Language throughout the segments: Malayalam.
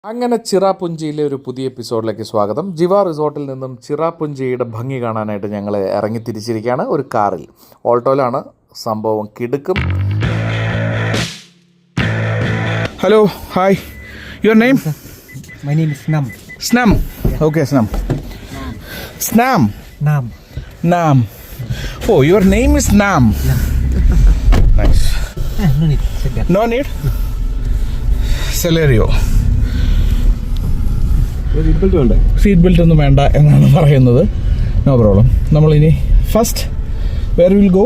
അങ്ങനെ ചിറാപുഞ്ചിയിലെ ഒരു പുതിയ എപ്പിസോഡിലേക്ക് സ്വാഗതം. ജിവ റിസോർട്ടിൽ നിന്നും ചിറാപുഞ്ചിയുടെ ഭംഗി കാണാനായിട്ട് ഞങ്ങൾ ഇറങ്ങി തിരിച്ചിരിക്കുകയാണ് ഒരു കാറിൽ. ഓൾട്ടോയിലാണ് സംഭവം. കിടുക്കും. Hello, hi, your name? My name is Nam. Snam. Okay, Snam. Snam. Nam. Nam. Oh, your name is Nam. Nice. No need. Sit there. No need? Celerio. Seat belt ഒന്നും വേണ്ട എന്നാണ് പറയുന്നത്. No problem. നമ്മളിനി first where will go?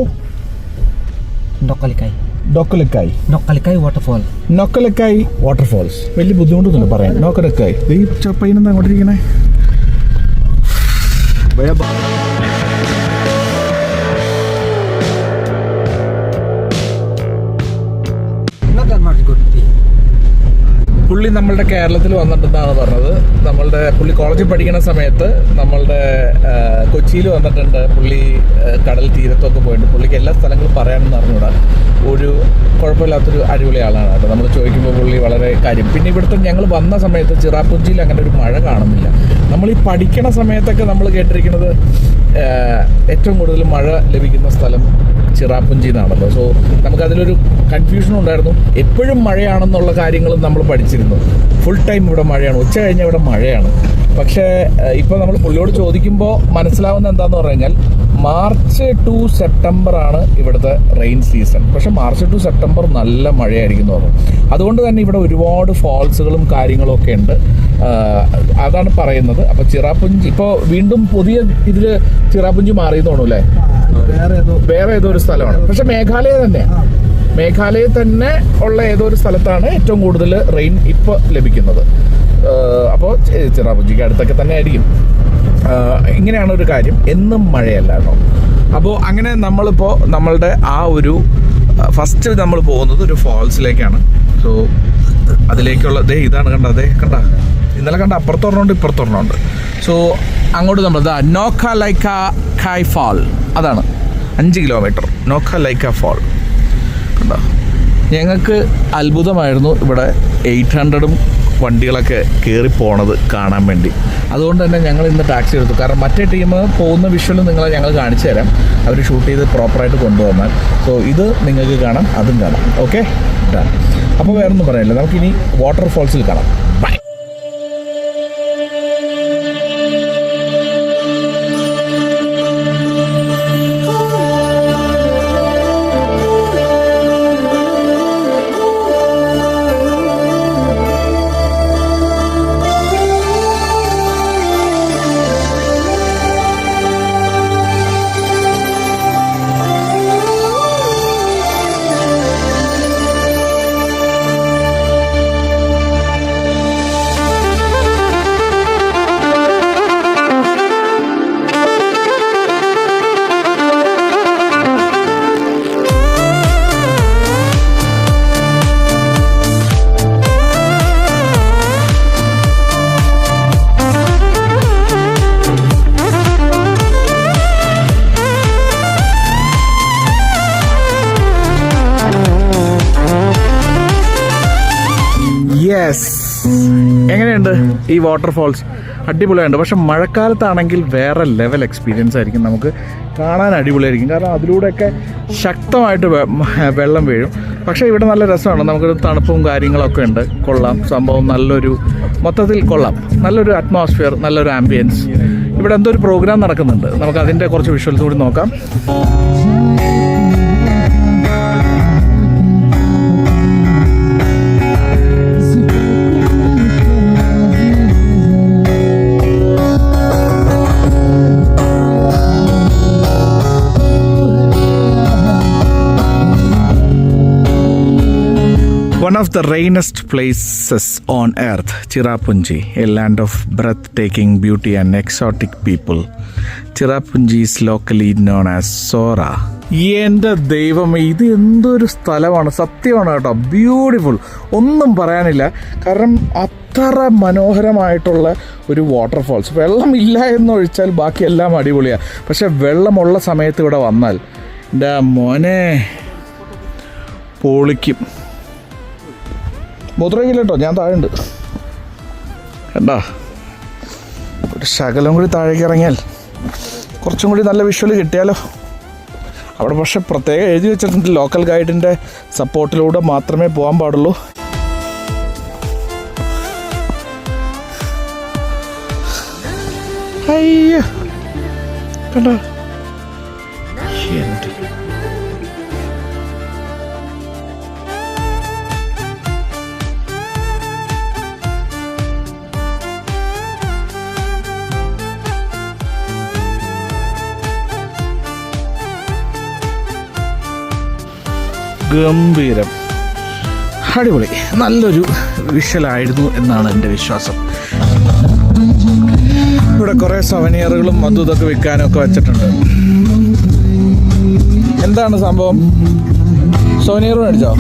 Nokkalikai. ഡൊക്കലക്കായി. Nokkalikai waterfall. നൊക്കലക്കായി വാട്ടർഫോൾസ്. വലിയ ബുദ്ധിമുട്ടൊന്നുമില്ല പറയാൻ. നൊക്കലക്കായി. ഈ പയ്യനെന്താ അങ്ങോട്ടിരിക്കണേ? Not that much good tea. പുള്ളി നമ്മളുടെ കേരളത്തിൽ വന്നിട്ടുണ്ടെന്നാണ് പറഞ്ഞത്. പുള്ളി കോളേജിൽ പഠിക്കുന്ന സമയത്ത് നമ്മളുടെ കൊച്ചിയിൽ വന്നിട്ടുണ്ട്. പുള്ളി കടൽ തീരത്തൊക്കെ പോയിട്ടുണ്ട്. പുള്ളിക്ക് എല്ലാ സ്ഥലങ്ങളും പറയാമെന്ന് അറിഞ്ഞൂടാ. ഒരു കുഴപ്പമില്ലാത്തൊരു അടിപൊളി ആളാണ് കേട്ടോ. നമ്മൾ ചോദിക്കുമ്പോൾ പുള്ളി വളരെ കാര്യം. പിന്നെ ഇവിടുത്തെ ഞങ്ങൾ വന്ന സമയത്ത് ചിറാപുഞ്ചിയിൽ അങ്ങനെ ഒരു മഴ കാണുന്നില്ല. നമ്മൾ ഈ പഠിക്കണ സമയത്തൊക്കെ നമ്മൾ കേട്ടിരിക്കുന്നത് ഏറ്റവും കൂടുതൽ മഴ ലഭിക്കുന്ന സ്ഥലം ചിറാപുഞ്ചി എന്നാണല്ലോ. സോ നമുക്കതിലൊരു കൺഫ്യൂഷനും ഉണ്ടായിരുന്നു. എപ്പോഴും മഴയാണെന്നുള്ള കാര്യങ്ങളും നമ്മൾ പഠിച്ചിരുന്നു. ഫുൾ ടൈം ഇവിടെ മഴയാണ്, ഉച്ച കഴിഞ്ഞാൽ ഇവിടെ മഴയാണ്. പക്ഷേ ഇപ്പോൾ നമ്മൾ പുള്ളിയോട് ചോദിക്കുമ്പോൾ മനസ്സിലാവുന്ന എന്താണെന്ന് പറഞ്ഞു കഴിഞ്ഞാൽ മാർച്ച് ടു സെപ്റ്റംബർ ആണ് ഇവിടുത്തെ റെയിൻ സീസൺ. പക്ഷേ മാർച്ച് ടു സെപ്റ്റംബർ നല്ല മഴയായിരിക്കും എന്ന് പറഞ്ഞു. അതുകൊണ്ട് തന്നെ ഇവിടെ ഒരുപാട് ഫാൾസുകളും കാര്യങ്ങളും ഒക്കെ ഉണ്ട്. അതാണ് പറയുന്നത്. അപ്പോൾ ചിറാപുഞ്ചി ഇപ്പോൾ വീണ്ടും പുതിയ ഇതിൽ ചിറാപുഞ്ചി മാറിയെന്ന് തോന്നുന്നു അല്ലേ? വേറെ ഏതോ ഒരു സ്ഥലമാണ്. പക്ഷെ മേഘാലയ തന്നെ ഉള്ള ഏതോ ഒരു സ്ഥലത്താണ് ഏറ്റവും കൂടുതൽ റെയിൻ ഇപ്പോൾ ലഭിക്കുന്നത്. അപ്പോൾ ചിറാപുഞ്ചിക്ക് അടുത്തൊക്കെ തന്നെ ആയിരിക്കും. ഇങ്ങനെയാണ് ഒരു കാര്യം. എന്നും മഴയല്ല കേട്ടോ. അപ്പോൾ അങ്ങനെ നമ്മളിപ്പോൾ നമ്മളുടെ ആ ഒരു ഫസ്റ്റ് നമ്മൾ പോകുന്നത് ഒരു ഫാൾസിലേക്കാണ്. സോ അതിലേക്കുള്ള ഇതാണ് ഇന്നലെ കണ്ട അപ്പുറത്തൊരെണ്ണമുണ്ട് ഇപ്പുറത്തൊരെണ്ണമുണ്ട്. സോ അങ്ങോട്ട് നമ്മൾ നോക്കലൈക്കായ് ഫാൾ, അതാണ് 5 കിലോമീറ്റർ നോക്കലൈക്ക ഫാൾ. കണ്ടോ? ഞങ്ങൾക്ക് അത്ഭുതമായിരുന്നു ഇവിടെ 800 വണ്ടികളൊക്കെ കയറി പോണത് കാണാൻ വേണ്ടി. അതുകൊണ്ട് തന്നെ ഞങ്ങൾ ഇന്ന് ടാക്സി എടുത്തു. കാരണം മറ്റേ ടീം പോകുന്ന വിഷ്വലും നിങ്ങളെ ഞങ്ങൾ കാണിച്ചു തരാം, അവർ ഷൂട്ട് ചെയ്ത് പ്രോപ്പറായിട്ട് കൊണ്ടുവന്നാൽ. സോ ഇത് നിങ്ങൾക്ക് കാണാം, അതും കാണാം. ഓക്കെ, അപ്പോൾ വേറൊന്നും പറയാനില്ല. നമുക്കിനി വാട്ടർഫോൾസിൽ കാണാം. ബൈ. എങ്ങനെയുണ്ട് ഈ വാട്ടർഫോൾസ്? അടിപൊളിയുണ്ട്. പക്ഷെ മഴക്കാലത്താണെങ്കിൽ വേറെ ലെവൽ എക്സ്പീരിയൻസ് ആയിരിക്കും. നമുക്ക് കാണാൻ അടിപൊളിയായിരിക്കും. കാരണം അതിലൂടെയൊക്കെ ശക്തമായിട്ട് വെള്ളം വീഴും. പക്ഷേ ഇവിടെ നല്ല രസമാണ്. നമുക്കൊരു തണുപ്പും കാര്യങ്ങളൊക്കെ ഉണ്ട്. കൊള്ളാം സംഭവം. മൊത്തത്തിൽ കൊള്ളാം. നല്ലൊരു അറ്റ്മോസ്ഫിയർ, നല്ലൊരു ആംബിയൻസ്. ഇവിടെ എന്തോ ഒരു പ്രോഗ്രാം നടക്കുന്നുണ്ട്. നമുക്ക് അതിൻ്റെ കുറച്ച് വിഷ്വൽസ് കൂടി നോക്കാം. One of the rainiest places on earth, Cherrapunji, a land of breathtaking beauty and exotic people. Cherrapunji is locally known as Sora. എൻ്റെ ദൈവമേ, ഇത് എന്തൊരു സ്ഥലമാണ്! സത്യമാണ് കേട്ടോ, ബ്യൂട്ടിഫുൾ. ഒന്നും പറയാനില്ല. കാരണം അത്ര മനോഹരമായിട്ടുള്ള ഒരു വാട്ടർഫോൾസ്. വെള്ളമില്ല എന്നൊഴിച്ചാൽ ബാക്കിയെല്ലാം അടിപൊളിയാണ്. പക്ഷെ വെള്ളമുള്ള സമയത്ത് ഇവിടെ വന്നാൽ എൻ്റെ മോനെ പൊളിക്കും. മൂത്രമില്ല കേട്ടോ, ഞാൻ താഴെയുണ്ട്. കണ്ടോ, ഒരു ശകലം കൂടി താഴേക്ക് ഇറങ്ങിയാൽ കുറച്ചും കൂടി നല്ല വിഷ്വൽ കിട്ടിയാലോ. അവിടെ പക്ഷെ പ്രത്യേകം എഴുതി വെച്ചിട്ടുണ്ട് ലോക്കൽ ഗൈഡിൻ്റെ സപ്പോർട്ടിലൂടെ മാത്രമേ പോകാൻ പാടുള്ളൂ. അയ്യോ കണ്ടോ, ഗംഭീരം, അടിപൊളി, നല്ലൊരു വിഷ്വലായിരുന്നു എന്നാണ് എൻ്റെ വിശ്വാസം. ഇവിടെ കുറേ സവനിയറുകളും അതും ഇതൊക്കെ വിൽക്കാനൊക്കെ വെച്ചിട്ടുണ്ട്. എന്താണ് സംഭവം? സോനിയർ മേടിച്ചോ?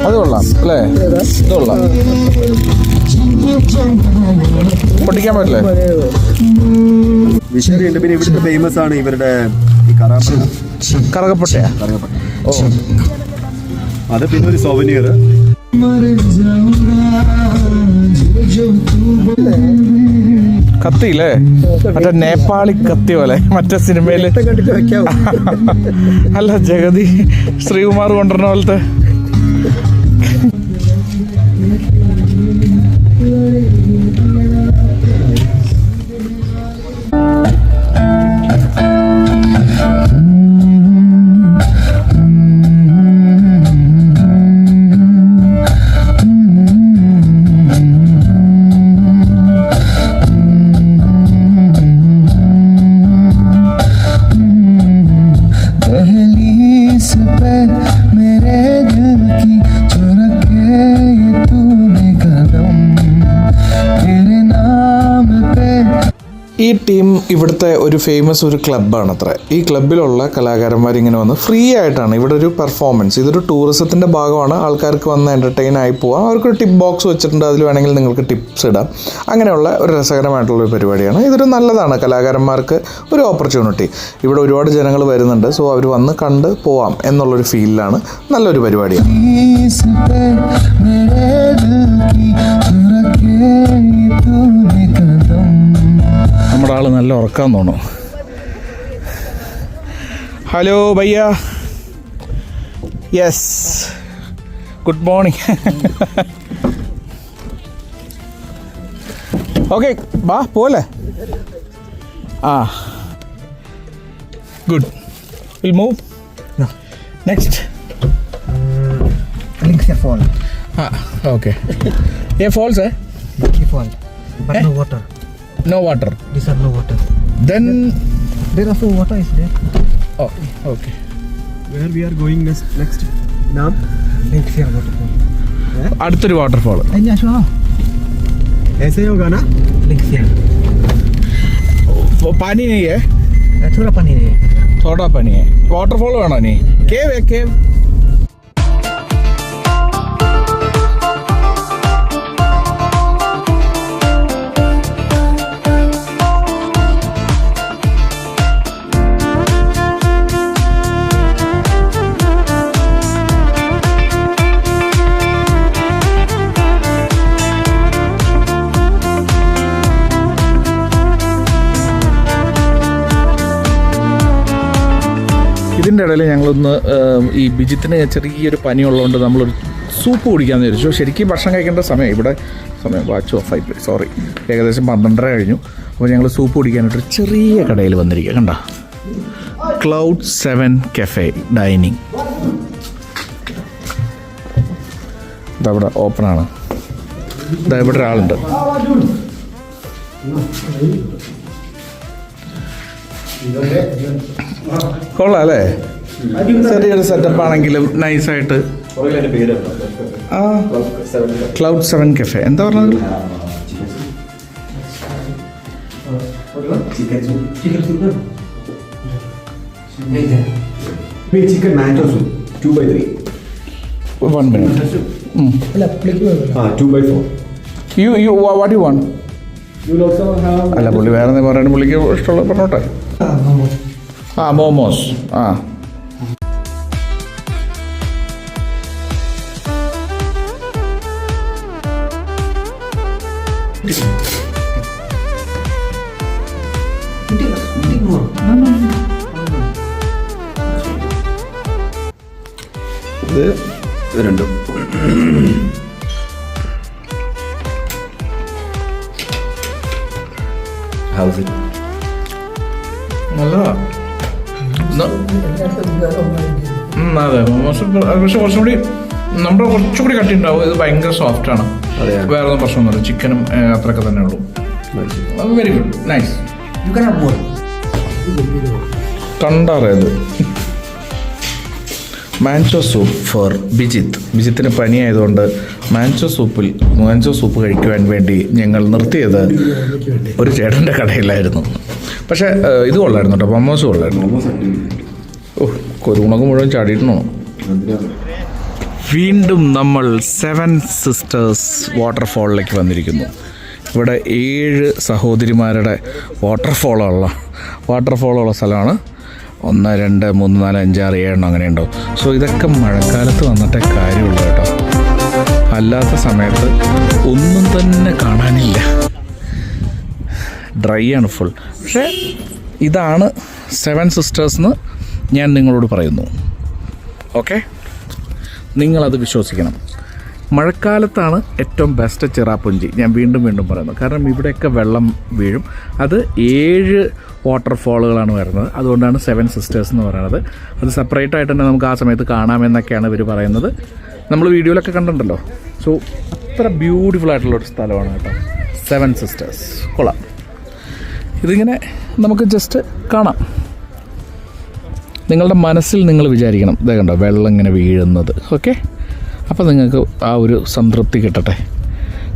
അത് കൊള്ളാം അല്ലേ? ഇത് കൊള്ളാം, പൊട്ടിക്കാൻ പറ്റില്ലേ? വിഷയമുണ്ട്. പിന്നെ ഇവിടുത്തെ ഫേമസ് ആണ് ഇവരുടെ ഈ കറകപ്പട്ടയാ. ഓ, അത് പിന്നെ ഒരു സോവനിയർ. കത്തിയില്ലേ, മറ്റേ നേപ്പാളി കത്തി പോലെ, മറ്റേ സിനിമയില് അല്ല ജഗതി ശ്രീകുമാർ കൊണ്ടുവരുന്ന പോലത്തെ. ഈ ടീം ഇവിടുത്തെ ഒരു ഫേമസ് ഒരു ക്ലബ്ബാണ് അത്ര. ഈ ക്ലബ്ബിലുള്ള കലാകാരന്മാരിങ്ങനെ വന്ന് ഫ്രീ ആയിട്ടാണ് ഇവിടെ ഒരു പെർഫോമൻസ്. ഇതൊരു ടൂറിസത്തിൻ്റെ ഭാഗമാണ്. ആൾക്കാർക്ക് വന്ന് എൻ്റർടൈൻ ആയി പോവാം. അവർക്കൊരു ടിപ്പ് ബോക്സ് വെച്ചിട്ടുണ്ട്, അതിൽ വേണമെങ്കിൽ നിങ്ങൾക്ക് ടിപ്സ് ഇടാം. അങ്ങനെയുള്ള ഒരു രസകരമായിട്ടുള്ളൊരു പരിപാടിയാണ്. ഇതൊരു നല്ലതാണ് കലാകാരന്മാർക്ക് ഒരു ഓപ്പർച്യൂണിറ്റി. ഇവിടെ ഒരുപാട് ജനങ്ങൾ വരുന്നുണ്ട്, സോ അവർ വന്ന് കണ്ട് പോവാം എന്നുള്ളൊരു ഫീലിലാണ്. നല്ലൊരു പരിപാടിയാണ്. നമ്മുടെ ആൾ നല്ല ഉറക്കാൻ തോന്നും. ഹലോ ഭയ്യ, യെസ്, ഗുഡ് മോർണിംഗ്. ഓക്കെ, ബാ പോലെ. ആ, good, will move next. Linksya Fall. Okay, ये फॉल्स है? Linksya Fall. But no water. No water. These are no water. Then There also water is there. oh, okay. Where we are going next? Naam? Linksya waterfall. അടുത്തൊരു വാട്ടർഫോൾ. Anya Shwa. ऐसे ही होगा ना? Linksya. पानी नहीं है, थोड़ा पानी है. थोड़ा पानी है. वाटरफॉल വേണോ നീ? കേവ് है, കേവ്. ഇതിൻ്റെ ഇടയിൽ ഞങ്ങളൊന്ന് ഈ ബിജിത്തിന് ചെറിയൊരു പനിയുള്ളതുകൊണ്ട് നമ്മളൊരു സൂപ്പ് കുടിക്കാമെന്ന് വിചാരിച്ചു. ശരിക്കും ഭക്ഷണം കഴിക്കേണ്ട സമയം, ഇവിടെ സമയം വാച്ച് ഓഫായി പോയി, സോറി. ഏകദേശം 12:30 കഴിഞ്ഞു. അപ്പോൾ ഞങ്ങൾ സൂപ്പ് കുടിക്കാനായിട്ടൊരു ചെറിയ കടയിൽ വന്നിരിക്കുക. കണ്ടോ, ക്ലൗഡ് 7 കഫേ ഡൈനിങ്. ഇതവിടെ ഓപ്പണാണ്. ഇതാ ഇവിടെ ഒരാളുണ്ട്. കൊള്ളാം അല്ലേ? ചെറിയൊരു സെറ്റപ്പ് ആണെങ്കിലും നൈസായിട്ട്. ആ, ക്ലൗഡ് 7 കഫേ. എന്താ പറഞ്ഞത്? Chicken mango soup 2/3. 1 minute. 2/4. You what you want? You will also have. അല്ല, പുള്ളി വേറെ പറയാൻ പുള്ളിക്ക് ഇഷ്ടമുള്ള പറഞ്ഞോട്ടെ. ആ മോമോസ് ആ ഇത് രണ്ടും ഹൗസ് ഇറ്റ് നല്ലതാ അതെ മോമോസ് പക്ഷെ കുറച്ചും കൂടി നമ്മുടെ കുറച്ചുകൂടി കട്ടി ഉണ്ടാവും. ഇത് ഭയങ്കര സോഫ്റ്റ് ആണ്. വേറെ ഒന്നും പ്രശ്നമൊന്നുമില്ല. ചിക്കനും അത്രയൊക്കെ തന്നെ ഉള്ളൂ. Very good, nice. You can have more. കണ്ടറിയത് മാൻചോ സൂപ്പ് ഫോർ ബിജിത്തിന് പനിയായതുകൊണ്ട് മാൻചോ സൂപ്പ് കഴിക്കുവാൻ വേണ്ടി ഞങ്ങൾ നിർത്തിയത് ഒരു ചേട്ടൻ്റെ കടയിലായിരുന്നു. പക്ഷേ ഇത് കൊള്ളായിരുന്നു കേട്ടോ, മൊമോസ് കൊള്ളായിരുന്നു. ഓ, കുരുമുളക് മുഴുവൻ ചാടിയിട്ടുണ്ടോ. വീണ്ടും നമ്മൾ 7 സിസ്റ്റേഴ്സ് വാട്ടർഫോളിലേക്ക് വന്നിരിക്കുന്നു. ഇവിടെ 7 സഹോദരിമാരുടെ വാട്ടർഫോളുള്ള സ്ഥലമാണ്. 1, 2, 3, 4, 5, 6, 7 അങ്ങനെ ഉണ്ടാവും. സോ ഇതൊക്കെ മഴക്കാലത്ത് വന്നിട്ടേ കാര്യമുള്ളൂ കേട്ടോ. അല്ലാത്ത സമയത്ത് ഒന്നും തന്നെ കാണാനില്ല, ഡ്രൈ ആണ് ഫുൾ. പക്ഷേ ഇതാണ് 7 സിസ്റ്റേഴ്സ് എന്ന് ഞാൻ നിങ്ങളോട് പറയുന്നു. ഓക്കെ, നിങ്ങളത് വിശ്വസിക്കണം. മഴക്കാലത്താണ് ഏറ്റവും ബെസ്റ്റ് ചിറാപുഞ്ചി. ഞാൻ വീണ്ടും പറയുന്നു, കാരണം ഇവിടെയൊക്കെ വെള്ളം വീഴും. അത് 7 വാട്ടർഫോളുകളാണ് വരുന്നത്. അതുകൊണ്ടാണ് 7 സിസ്റ്റേഴ്സ് എന്ന് പറയുന്നത്. അത് സെപ്പറേറ്റ് ആയിട്ട് തന്നെ നമുക്ക് ആ സമയത്ത് കാണാമെന്നൊക്കെയാണ് ഇവർ പറയുന്നത്. നമ്മൾ വീഡിയോയിലൊക്കെ കണ്ടിട്ടുണ്ടല്ലോ. സോ അത്ര ബ്യൂട്ടിഫുൾ ആയിട്ടുള്ളൊരു സ്ഥലമാണ് കേട്ടോ 7 സിസ്റ്റേഴ്സ്. കൊള്ളാം. ഇതിങ്ങനെ നമുക്ക് ജസ്റ്റ് കാണാം. നിങ്ങളുടെ മനസ്സിൽ നിങ്ങൾ വിചാരിക്കണം, ഇതേ കണ്ടോ വെള്ളം ഇങ്ങനെ വീഴുന്നത്. ഓക്കെ, അപ്പോൾ നിങ്ങൾക്ക് ആ ഒരു സംതൃപ്തി കിട്ടട്ടെ.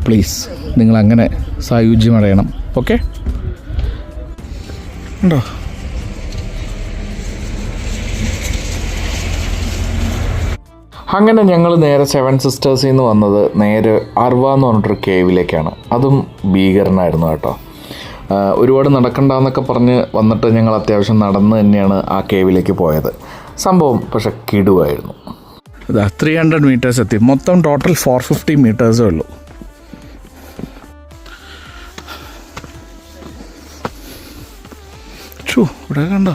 പ്ലീസ് നിങ്ങളങ്ങനെ സായുജ്യമടയണം. ഓക്കെ, ഉണ്ടോ? അങ്ങനെ ഞങ്ങൾ നേരെ 7 സിസ്റ്റേഴ്സിൽ നിന്ന് വന്നത് നേരെ അർവ എന്ന് പറഞ്ഞിട്ടൊരു കേവിലേക്കാണ്. അതും ഭീകരനായിരുന്നു കേട്ടോ. ഒരുപാട് നടക്കണ്ടെന്നൊക്കെ പറഞ്ഞ് വന്നിട്ട് ഞങ്ങൾ അത്യാവശ്യം നടന്ന് തന്നെയാണ് ആ കേവിലേക്ക് പോയത്. സംഭവം പക്ഷെ കിടുവായിരുന്നു. 300 മീറ്റേഴ്സ് എത്തി. മൊത്തം ടോട്ടൽ 450 മീറ്റേഴ്സേ ഉള്ളൂ. ഇവിടെ കണ്ടോ,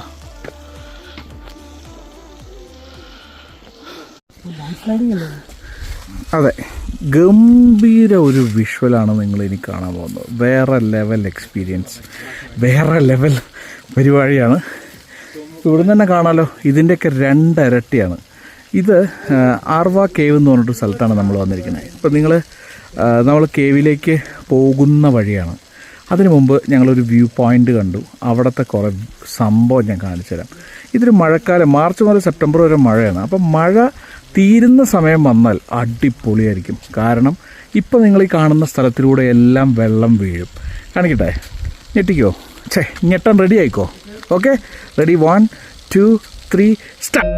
അതെ, ഗംഭീര ഒരു വിഷ്വലാണ് നിങ്ങൾ ഇനി കാണാൻ പോകുന്നത്. വേറെ ലെവൽ എക്സ്പീരിയൻസ്, വേറെ ലെവൽ പരിപാടിയാണ്. ഇവിടുന്ന് തന്നെ കാണാമല്ലോ, ഇതിൻ്റെയൊക്കെ 2 ഇരട്ടിയാണ്. ഇത് ആർവ കേവ് എന്ന് പറഞ്ഞിട്ട് സ്ഥലത്താണ് നമ്മൾ വന്നിരിക്കുന്നത്. ഇപ്പം നമ്മൾ കേവിലേക്ക് പോകുന്ന വഴിയാണ്. അതിനു മുമ്പ് ഞങ്ങളൊരു വ്യൂ പോയിൻ്റ് കണ്ടു. അവിടുത്തെ കുറേ സംഭവം ഞാൻ കാണിച്ചു തരാം. ഇതൊരു മഴക്കാലം, മാർച്ച് മുതൽ സെപ്റ്റംബർ വരെ മഴയാണ്. അപ്പം മഴ തീരുന്ന സമയം വന്നാൽ അടിപൊളിയായിരിക്കും. കാരണം ഇപ്പം നിങ്ങൾ ഈ കാണുന്ന സ്ഥലത്തിലൂടെ എല്ലാം വെള്ളം വീഴും. കാണിക്കട്ടെ, ഞെട്ടിക്കോ? ഞെട്ടാൻ റെഡി ആയിക്കോ. Okay, ready, 1, 2, 3, start.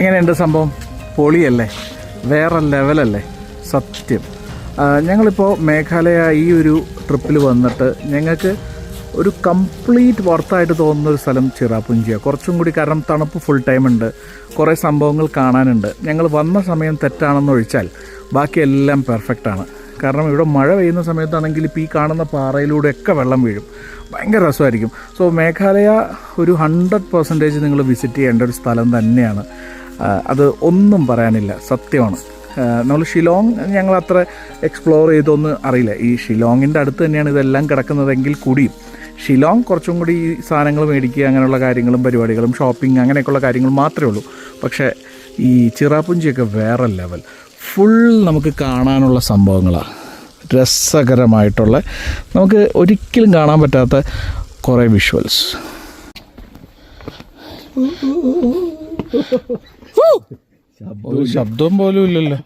എങ്ങനെയുണ്ട് സംഭവം? പൊളിയല്ലേ? വേറെ ലെവലല്ലേ? സത്യം. ഞങ്ങളിപ്പോൾ മേഘാലയ ഈ ഒരു ട്രിപ്പിൽ വന്നിട്ട് ഞങ്ങൾക്ക് ഒരു കംപ്ലീറ്റ് വർത്തായിട്ട് തോന്നുന്നൊരു സ്ഥലം ചിറാപുഞ്ചിയാണ്. കുറച്ചും കൂടി, കാരണം തണുപ്പ് ഫുൾ ടൈം ഉണ്ട്, കുറേ സംഭവങ്ങൾ കാണാനുണ്ട്. ഞങ്ങൾ വന്ന സമയം തെറ്റാണെന്ന് ഒഴിച്ചാൽ ബാക്കിയെല്ലാം പെർഫെക്റ്റാണ്. കാരണം ഇവിടെ മഴ പെയ്യുന്ന സമയത്താണെങ്കിൽ ഇപ്പോൾ ഈ കാണുന്ന പാറയിലൂടെയൊക്കെ വെള്ളം വീഴും. ഭയങ്കര രസമായിരിക്കും. സോ മേഘാലയ ഒരു 100% നിങ്ങൾ വിസിറ്റ് ചെയ്യേണ്ട ഒരു സ്ഥലം തന്നെയാണ്. അത് ഒന്നും പറയാനില്ല, സത്യമാണ്. നമ്മൾ ഷിലോങ് ഞങ്ങൾ അത്ര എക്സ്പ്ലോർ ചെയ്തൊന്നും അറിയില്ല. ഈ ഷിലോങ്ങിൻ്റെ അടുത്ത് തന്നെയാണ് ഇതെല്ലാം കിടക്കുന്നതെങ്കിൽ കൂടിയും ഷിലോങ് കുറച്ചും കൂടി ഈ സാധനങ്ങൾ മേടിക്കുക, അങ്ങനെയുള്ള കാര്യങ്ങളും പരിപാടികളും ഷോപ്പിംഗ് അങ്ങനെയൊക്കെയുള്ള കാര്യങ്ങൾ മാത്രമേ ഉള്ളൂ. പക്ഷേ ഈ ചിറാപുഞ്ചിയൊക്കെ വേറെ ലെവൽ, ഫുൾ നമുക്ക് കാണാനുള്ള സംഭവങ്ങളാണ്. രസകരമായിട്ടുള്ള, നമുക്ക് ഒരിക്കലും കാണാൻ പറ്റാത്ത കുറേ വിഷ്വൽസ്. ഒരു ശബ്ദം പോലും ഇല്ലല്ലോ.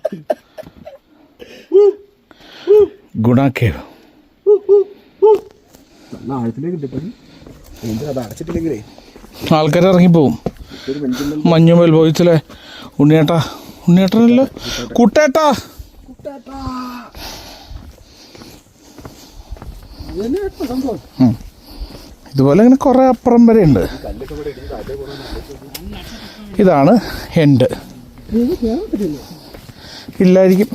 ഗുണ കേവ് ആൾക്കാർ ഇറങ്ങിപ്പോവും. മഞ്ഞുമേൽ പോയിച്ചില്ലേ ഉണ്ണിയേട്ടനല്ലോ കുട്ടേട്ടാ. ഇതുപോലെ ഇങ്ങനെ കുറേ അപ്പുറം വരെ ഉണ്ട്. ഇതാണ് എൻഡ്. ഇല്ലായിരിക്കും.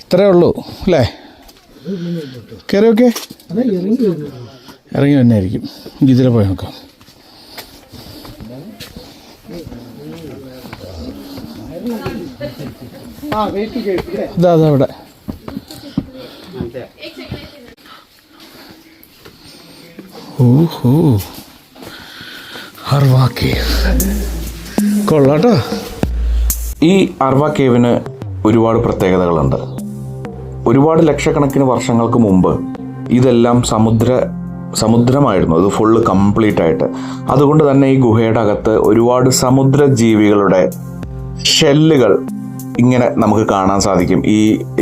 ഇത്രേ ഉള്ളൂ അല്ലേ? കയറി ഓക്കെ, ഇറങ്ങി തന്നെ ആയിരിക്കും. ഇതിലെ പോയി നോക്കാം. ഇതാ അവിടെ ഓഹോ അർവാ കേവ് കൊള്ളാട്ടോ. ഈ അർവാ കേവിന് ഒരുപാട് പ്രത്യേകതകളുണ്ട്. ഒരുപാട് ലക്ഷക്കണക്കിന് വർഷങ്ങൾക്ക് മുമ്പ് ഇതെല്ലാം സമുദ്രമായിരുന്നു. അത് ഫുള്ള് കംപ്ലീറ്റ് ആയിട്ട്. അതുകൊണ്ട് തന്നെ ഈ ഗുഹയുടെ അകത്ത് ഒരുപാട് സമുദ്ര ജീവികളുടെ ഷെല്ലുകൾ ഇങ്ങനെ നമുക്ക് കാണാൻ സാധിക്കും.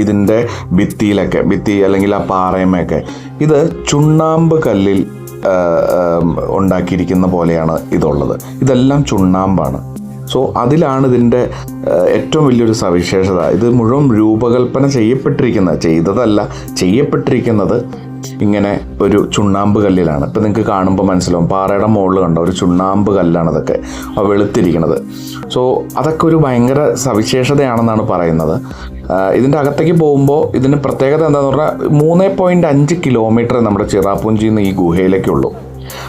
ഇതിൻ്റെ ഭിത്തി അല്ലെങ്കിൽ ആ പാറയമൊക്കെ ഇത് ചുണ്ണാമ്പ് കല്ലിൽ ഉണ്ടാക്കിയിരിക്കുന്ന പോലെയാണ് ഇതുള്ളത്. ഇതെല്ലാം ചുണ്ണാമ്പാണ്. സോ അതിലാണ് ഇതിൻ്റെ ഏറ്റവും വലിയൊരു സവിശേഷത. ഇത് മുഴുവൻ രൂപകൽപ്പന ചെയ്യപ്പെട്ടിരിക്കുന്നത് ഇങ്ങനെ ഒരു ചുണ്ണാമ്പ് കല്ലിലാണ്. ഇപ്പം നിങ്ങൾക്ക് കാണുമ്പോൾ മനസ്സിലാവും, പാറയുടെ മുകളിൽ കണ്ട ഒരു ചുണ്ണാമ്പ് കല്ലാണ് ഇതൊക്കെ വെളുത്തിരിക്കുന്നത്. സോ അതൊക്കെ ഒരു ഭയങ്കര സവിശേഷതയാണെന്നാണ് പറയുന്നത്. ഇതിൻ്റെ അകത്തേക്ക് പോകുമ്പോൾ ഇതിന് പ്രത്യേകത എന്താണെന്ന് പറഞ്ഞാൽ 3.5 കിലോമീറ്റർ നമ്മുടെ ചിറാപുഞ്ചിയിൽ നിന്ന് ഈ ഗുഹയിലേക്കുള്ളൂ.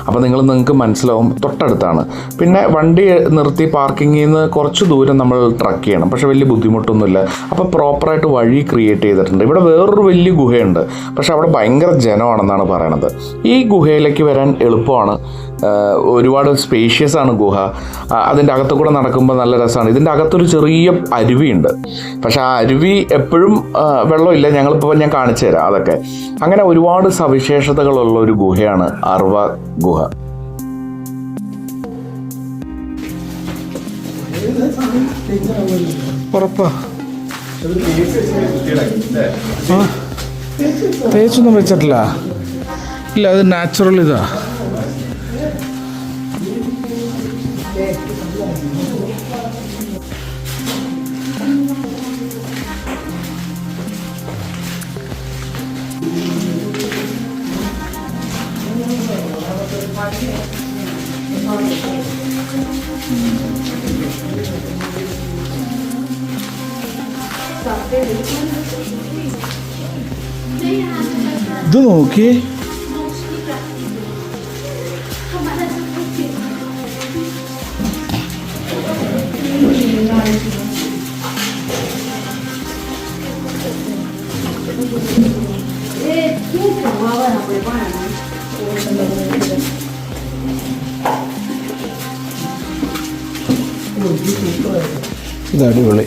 അപ്പോൾ നിങ്ങൾക്ക് മനസ്സിലാവും തൊട്ടടുത്താണ്. പിന്നെ വണ്ടി നിർത്തി പാർക്കിങ്ങിൽ നിന്ന് കുറച്ച് ദൂരം നമ്മൾ ട്രക്ക് ചെയ്യണം. പക്ഷേ വലിയ ബുദ്ധിമുട്ടൊന്നുമില്ല. അപ്പോൾ പ്രോപ്പറായിട്ട് വഴി ക്രിയേറ്റ് ചെയ്തിട്ടുണ്ട്. ഇവിടെ വേറൊരു വലിയ ഗുഹയുണ്ട്, പക്ഷെ അവിടെ ഭയങ്കര ജനമാണെന്നാണ് പറയണത്. ഈ ഗുഹയിലേക്ക് വരാൻ എളുപ്പമാണ്. ഒരുപാട് സ്പേഷ്യസ് ആണ് ഗുഹ. അതിൻ്റെ അകത്ത് കൂടെ നടക്കുമ്പോൾ നല്ല രസമാണ്. ഇതിൻ്റെ അകത്തൊരു ചെറിയ അരുവിയുണ്ട്. പക്ഷെ ആ അരുവി എപ്പോഴും വെള്ളമില്ല. ഞാൻ കാണിച്ചു തരാം അതൊക്കെ. അങ്ങനെ ഒരുപാട് സവിശേഷതകളുള്ള ഒരു ഗുഹയാണ് അർവാ ഗുഹ. ഉറപ്പാ തേച്ചൊന്നും വെച്ചിട്ടില്ല. ഇല്ല, അത് നാച്ചുറൽ ഇതാ. ഇത് നോക്കി, ഇത് അടിപൊളി.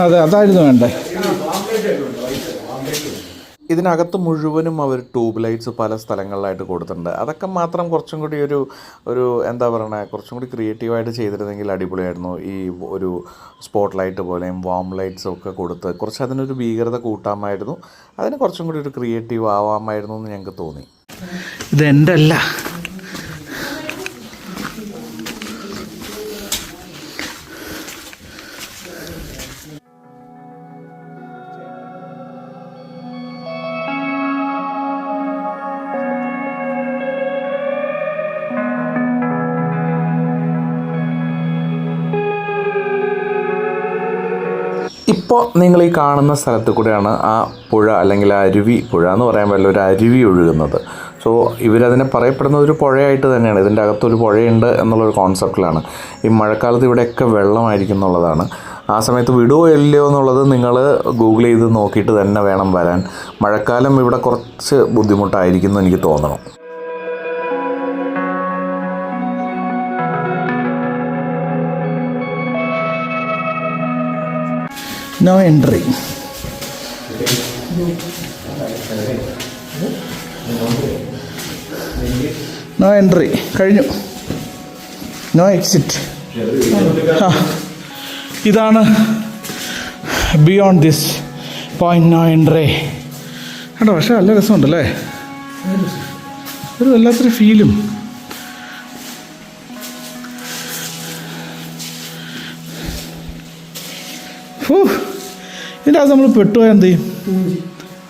അതെ, അതായിരുന്നു വേണ്ടേ. ഇതിനകത്ത് മുഴുവനും അവർ ട്യൂബ് ലൈറ്റ്സ് പല സ്ഥലങ്ങളിലായിട്ട് കൊടുത്തിട്ടുണ്ട്. അതൊക്കെ മാത്രം കുറച്ചും കൂടി ഒരു എന്താ പറയുക, കുറച്ചും കൂടി ക്രിയേറ്റീവായിട്ട് ചെയ്തിരുന്നെങ്കിൽ അടിപൊളിയായിരുന്നു. ഈ ഒരു സ്പോട്ട് ലൈറ്റ് പോലെയും വാം ലൈറ്റ്സും ഒക്കെ കൊടുത്ത് കുറച്ച് അതിനൊരു ഭീകരത കൂട്ടാമായിരുന്നു. അതിന് കുറച്ചും കൂടി ഒരു ക്രിയേറ്റീവ് ആവാമായിരുന്നു എന്ന് ഞങ്ങൾക്ക് തോന്നി. ഇതെൻ്റെ അല്ല, ഇപ്പോൾ നിങ്ങൾ ഈ കാണുന്ന സ്ഥലത്ത് കൂടെയാണ് ആ പുഴ അല്ലെങ്കിൽ ആ അരുവി, പുഴ എന്ന് പറയാൻ പറ്റില്ല, ഒരു അരുവി ഒഴുകുന്നത്. സോ ഇവരതിനെ പറയപ്പെടുന്ന ഒരു പുഴയായിട്ട് തന്നെയാണ്. ഇതിൻ്റെ അകത്തൊരു പുഴയുണ്ട് എന്നുള്ളൊരു കോൺസെപ്റ്റിലാണ്. ഈ മഴക്കാലത്ത് ഇവിടെയൊക്കെ വെള്ളമായിരിക്കും എന്നുള്ളതാണ്. ആ സമയത്ത് വിടുവോ ഇല്ലയോ എന്നുള്ളത് നിങ്ങൾ ഗൂഗിൾ ചെയ്ത് നോക്കിയിട്ട് തന്നെ വേണം വരാൻ. മഴക്കാലം ഇവിടെ കുറച്ച് ബുദ്ധിമുട്ടായിരിക്കും എന്ന് എനിക്ക് തോന്നണം. No entry. നോ എൻട്രി കഴിഞ്ഞു. No exit. ഇതാണ് beyond this point no entry. കേട്ടോ, പക്ഷെ നല്ല രസമുണ്ടല്ലേ, ഒരു വല്ലാത്തൊരു ഫീലും. ഇതിൻ്റെ അത് നമ്മൾ പെട്ടുപോയാൽ എന്ത് ചെയ്യും?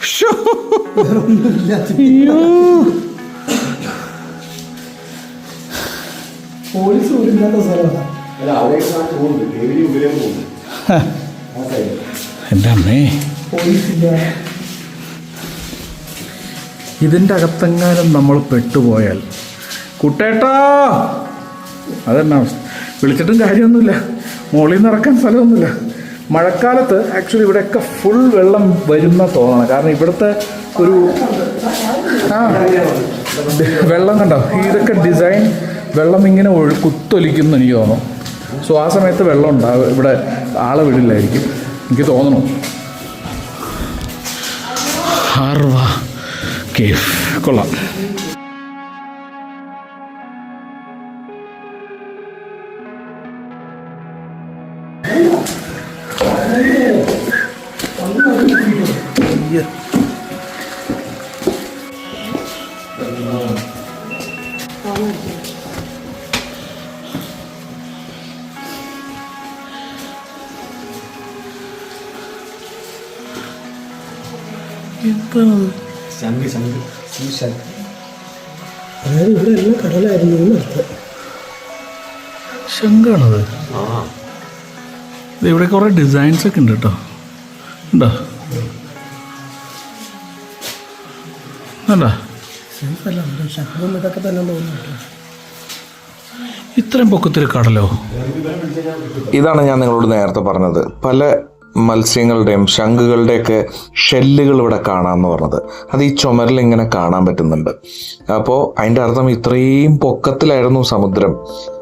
അയ്യോ, പോലീസ് ഇല്ലാത്ത സ്ഥലമാണ്. എൻ്റെ അമ്മേ, ഇതിൻ്റെ അകത്തെങ്ങാനും നമ്മൾ പെട്ടുപോയാൽ കുട്ടേട്ടാ, അതെന്നാ അവസ്ഥ. വിളിച്ചിട്ടും കാര്യമൊന്നുമില്ല, മുകളിൽ നിന്ന് ഇറക്കാൻ സ്ഥലമൊന്നുമില്ല. മഴക്കാലത്ത് ആക്ച്വലി ഇവിടെയൊക്കെ ഫുൾ വെള്ളം വരുന്ന തോന്നണം. കാരണം ഇവിടുത്തെ ഒരു വെള്ളം കണ്ടോ, ഇതൊക്കെ ഡിസൈൻ വെള്ളം ഇങ്ങനെ കുത്തൊലിക്കുന്നു എനിക്ക് തോന്നുന്നു. സോ ആ സമയത്ത് വെള്ളം ഉണ്ടാവും, ഇവിടെ ആളെ വിടില്ലായിരിക്കും എനിക്ക് തോന്നുന്നു. ആർവ കേവ് കൊള്ളാം. അതായത് ഇവിടെ എല്ലാം കടലായിരുന്നു എന്നർത്ഥം. ശങ്കാണത്. ഇവിടെ കുറേ ഡിസൈൻസ് ഒക്കെ ഉണ്ട് കേട്ടോ. ഉണ്ടോ? ഇതൊക്കെ തന്നെ തോന്നുന്നു. ഇത്രയും പൊക്കത്തിൽ കടലോ? ഇതാണ് ഞാൻ നിങ്ങളോട് നേരത്തെ പറഞ്ഞത്, പല മത്സ്യങ്ങളുടെയും ശംഖുകളുടെയൊക്കെ ഷെല്ലുകൾ ഇവിടെ കാണാമെന്ന് പറഞ്ഞത്. അത് ഈ ചുമരിൽ ഇങ്ങനെ കാണാൻ പറ്റുന്നുണ്ട്. അപ്പോൾ അതിൻ്റെ അർത്ഥം ഇത്രയും പൊക്കത്തിലായിരുന്നു സമുദ്രം.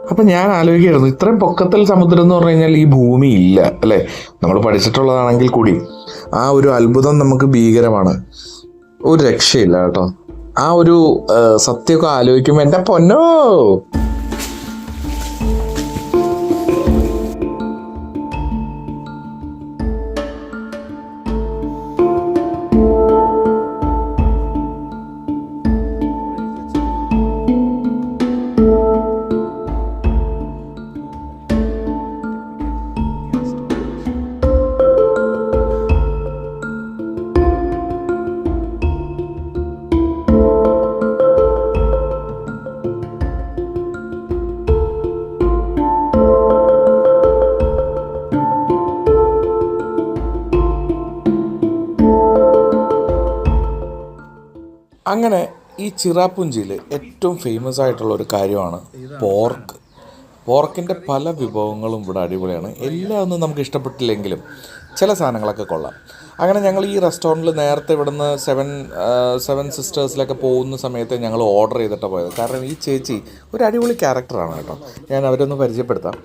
അപ്പം ഞാൻ ആലോചിക്കുകയായിരുന്നു, ഇത്രയും പൊക്കത്തിൽ സമുദ്രം എന്ന് പറഞ്ഞു കഴിഞ്ഞാൽ ഈ ഭൂമി ഇല്ല അല്ലേ? നമ്മൾ പഠിച്ചിട്ടുള്ളതാണെങ്കിൽ കൂടി ആ ഒരു അത്ഭുതം നമുക്ക് ഭീകരമാണ്. ഒരു രക്ഷയില്ല കേട്ടോ. ആ ഒരു സത്യമൊക്കെ ആലോചിക്കുമ്പോൾ എൻ്റെ പൊന്നോ. അങ്ങനെ ഈ ചിറാപ്പുഞ്ചിയിൽ ഏറ്റവും ഫേമസ് ആയിട്ടുള്ള ഒരു കാര്യമാണ് പോർക്ക്. പോർക്കിൻ്റെ പല വിഭവങ്ങളും ഇവിടെ അടിപൊളിയാണ്. എല്ലാം ഒന്നും നമുക്ക് ഇഷ്ടപ്പെട്ടില്ലെങ്കിലും ചില സാധനങ്ങളൊക്കെ കൊള്ളാം. അങ്ങനെ ഞങ്ങൾ ഈ റെസ്റ്റോറൻറ്റിൽ നേരത്തെ ഇവിടുന്ന് സെവൻ സിസ്റ്റേഴ്സിലൊക്കെ പോകുന്ന സമയത്ത് ഞങ്ങൾ ഓർഡർ ചെയ്തിട്ടാണ് പോയത്. കാരണം ഈ ചേച്ചി ഒരു അടിപൊളി ക്യാരക്ടറാണ് കേട്ടോ. ഞാൻ അവരൊന്ന് പരിചയപ്പെടുത്താം.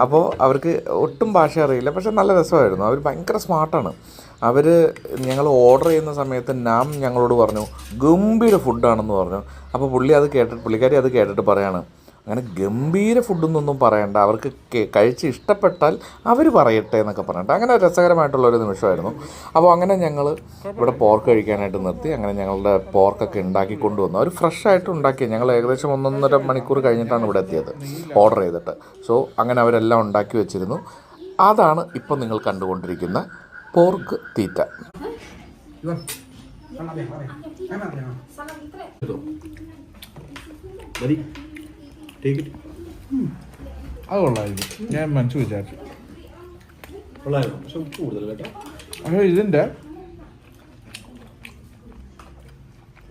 അപ്പോൾ അവർക്ക് ഒട്ടും ഭാഷ അറിയില്ല, പക്ഷെ നല്ല രസമായിരുന്നു. അവർ ഭയങ്കര സ്മാർട്ടാണ്. അവർ ഞങ്ങൾ ഓർഡർ ചെയ്യുന്ന സമയത്ത് നാം ഞങ്ങളോട് പറഞ്ഞു ഗംഭീര ഫുഡാണെന്ന് പറഞ്ഞു. അപ്പോൾ പുള്ളിക്കാരി അത് കേട്ടിട്ട് പറയാണ്, അങ്ങനെ ഗംഭീര ഫുഡൊന്നും പറയണ്ട, അവർക്ക് കഴിച്ച് ഇഷ്ടപ്പെട്ടാൽ അവർ പറയട്ടെ എന്നൊക്കെ പറഞ്ഞിട്ട്. അങ്ങനെ രസകരമായിട്ടുള്ളൊരു നിമിഷമായിരുന്നു. അപ്പോൾ അങ്ങനെ ഞങ്ങൾ ഇവിടെ പോർക്ക് കഴിക്കാനായിട്ട് നിർത്തി. അങ്ങനെ ഞങ്ങളുടെ പോർക്കൊക്കെ ഉണ്ടാക്കി കൊണ്ടുവന്നു. അവർ ഫ്രഷായിട്ട് ഉണ്ടാക്കിയത്. ഞങ്ങൾ ഏകദേശം 1.5 മണിക്കൂർ കഴിഞ്ഞിട്ടാണ് ഇവിടെ എത്തിയത് ഓർഡർ ചെയ്തിട്ട്. സോ അങ്ങനെ അവരെല്ലാം ഉണ്ടാക്കി വെച്ചിരുന്നു. അതാണ് ഇപ്പം നിങ്ങൾ കണ്ടുകൊണ്ടിരിക്കുന്ന പോർക്ക് തീറ്റ. അത് കൊള്ളായിരിക്കും, ഞാൻ മനസ്സ് വിചാരിച്ചു. കൊള്ളായിരുന്നു, പക്ഷെ ഉപ്പ് കൂടുതൽ കേട്ടോ. അപ്പോൾ ഇതിൻ്റെ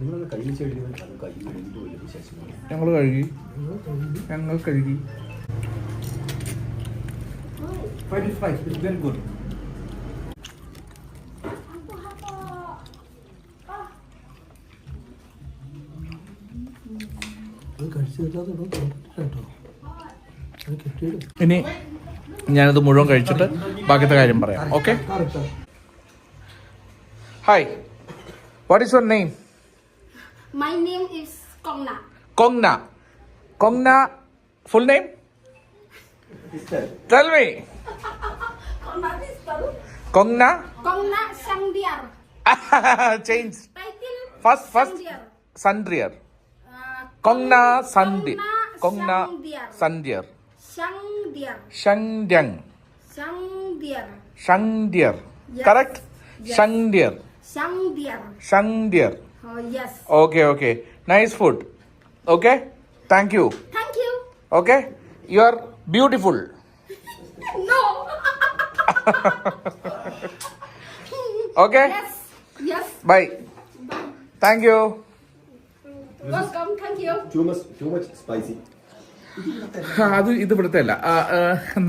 നിങ്ങളത് കഴിച്ച് കഴിയുമ്പോൾ കൈ വെളിയിട്ട് വലിയ വിശേഷമാണ്. ഞങ്ങൾ കഴുകി വെരി ഗുഡ്. അത് കഴിച്ച് കിട്ടാതെ കേട്ടോ, അത് കിട്ടിയിട്ട് ഇനി ഞാനത് മുഴുവൻ കഴിച്ചിട്ട് ബാക്കിത്തെ കാര്യം പറയാം. Okay. Hi, what is your name? My name is Kongna. Kongna, full name? Tell me. Kongna? Kongna Sangdiar. Change. Title First. Sangdiar. Sandriar. Kongna Sandiar. Kongna Sangdiar. Sandiar. Sangdiar. Shangdiang. Sangdiar. Yes. Correct? Yes. Sangdiar. Sangdiar. Oh yes. Okay. Nice food. Okay? Thank you. Thank you. Okay? You are beautiful. No. Okay? Yes. Bye. Thank you. Welcome. Thank you. too much spicy. അത് ഇത് ഇവിടുത്തെ അല്ല.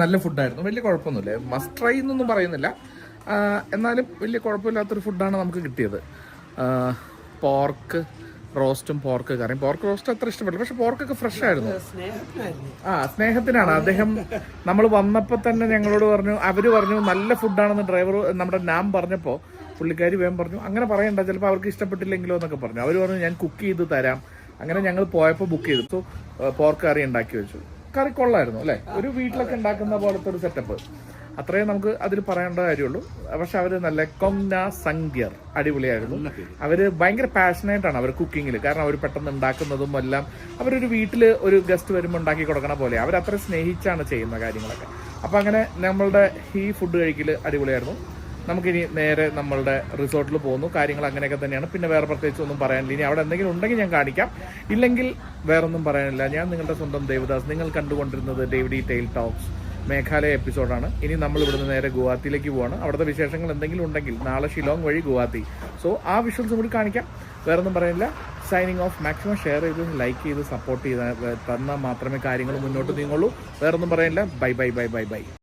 നല്ല ഫുഡായിരുന്നു, വലിയ കുഴപ്പമൊന്നുമില്ല. മസ്റ്റ് ട്രൈ എന്നൊന്നും പറയുന്നില്ല, എന്നാലും വലിയ കുഴപ്പമില്ലാത്തൊരു ഫുഡാണ് നമുക്ക് കിട്ടിയത്. പോർക്ക് റോസ്റ്റും പോർക്ക് കറിയും. പോർക്ക് റോസ്റ്റ് അത്ര ഇഷ്ടപ്പെട്ടില്ല, പക്ഷെ പോർക്കൊക്കെ ഫ്രഷ് ആയിരുന്നു. സ്നേഹത്തിനാണ്. അദ്ദേഹം നമ്മൾ വന്നപ്പോൾ തന്നെ ഞങ്ങളോട് പറഞ്ഞു, അവര് പറഞ്ഞു നല്ല ഫുഡാണെന്ന്. ഡ്രൈവർ നമ്മുടെ നാം പറഞ്ഞപ്പോൾ പുള്ളിക്കാരി വേഗം പറഞ്ഞു അങ്ങനെ പറയണ്ട, ചിലപ്പോൾ അവർക്ക് ഇഷ്ടപ്പെട്ടില്ലെങ്കിലോ എന്നൊക്കെ പറഞ്ഞു. അവർ പറഞ്ഞു ഞാൻ കുക്ക് ചെയ്ത് തരാം. അങ്ങനെ ഞങ്ങൾ പോയപ്പോൾ ബുക്ക് ചെയ്തു. സോ പോർക്ക് കറി ഉണ്ടാക്കി വെച്ചു. കറി കൊള്ളായിരുന്നു അല്ലേ, ഒരു വീട്ടിലൊക്കെ ഉണ്ടാക്കുന്ന പോലത്തെ ഒരു സെറ്റപ്പ്. അത്രയും നമുക്ക് അതിൽ പറയേണ്ട കാര്യമുള്ളൂ. പക്ഷെ അവർ നല്ല കൊങ്ന സംഗ്യർ അടിപൊളിയായിരുന്നു. അവർ ഭയങ്കര പാഷനേറ്റാണ് അവർ കുക്കിങ്ങിൽ. കാരണം അവർ പെട്ടെന്ന് ഉണ്ടാക്കുന്നതും എല്ലാം അവരൊരു വീട്ടിൽ ഒരു ഗസ്റ്റ് വരുമ്പോൾ ഉണ്ടാക്കി കൊടുക്കണ പോലെ അവരത്ര സ്നേഹിച്ചാണ് ചെയ്യുന്ന കാര്യങ്ങളൊക്കെ. അപ്പം അങ്ങനെ നമ്മളുടെ ഈ ഫുഡ് കഴിക്കൽ അടിപൊളിയായിരുന്നു. നമുക്കിനി നേരെ നമ്മളുടെ റിസോർട്ടിൽ പോകുന്നു. കാര്യങ്ങൾ അങ്ങനെയൊക്കെ തന്നെയാണ്. പിന്നെ വേറെ പ്രത്യേകിച്ച് ഒന്നും പറയാനില്ല. ഇനി അവിടെ എന്തെങ്കിലും ഉണ്ടെങ്കിൽ ഞാൻ കാണിക്കാം, ഇല്ലെങ്കിൽ വേറൊന്നും പറയാനില്ല. ഞാൻ നിങ്ങളുടെ സ്വന്തം ദേവദാസ്. നിങ്ങൾ കണ്ടുകൊണ്ടിരുന്നത് ഡേവിഡി ടെയിൽ ടോക്സ് മേഘാലയ എപ്പിസോഡാണ്. ഇനി നമ്മൾ ഇവിടുന്ന് നേരെ ഗുവാഹത്തിയിലേക്ക് പോവാണ്. അവിടുത്തെ വിശേഷങ്ങൾ എന്തെങ്കിലും ഉണ്ടെങ്കിൽ നാളെ ഷിലോങ് വഴി ഗുവാഹത്തി. സോ ആ വിഷ്വൽസും കൂടി കാണിക്കാം. വേറൊന്നും പറയാനില്ല. Signing off. മാക്സിമം ഷെയർ ചെയ്ത് ലൈക്ക് ചെയ്ത് സപ്പോർട്ട് ചെയ്ത് തന്നാൽ മാത്രമേ കാര്യങ്ങൾ മുന്നോട്ട് നീങ്ങുള്ളൂ. വേറൊന്നും പറയാനില്ല. ബൈ.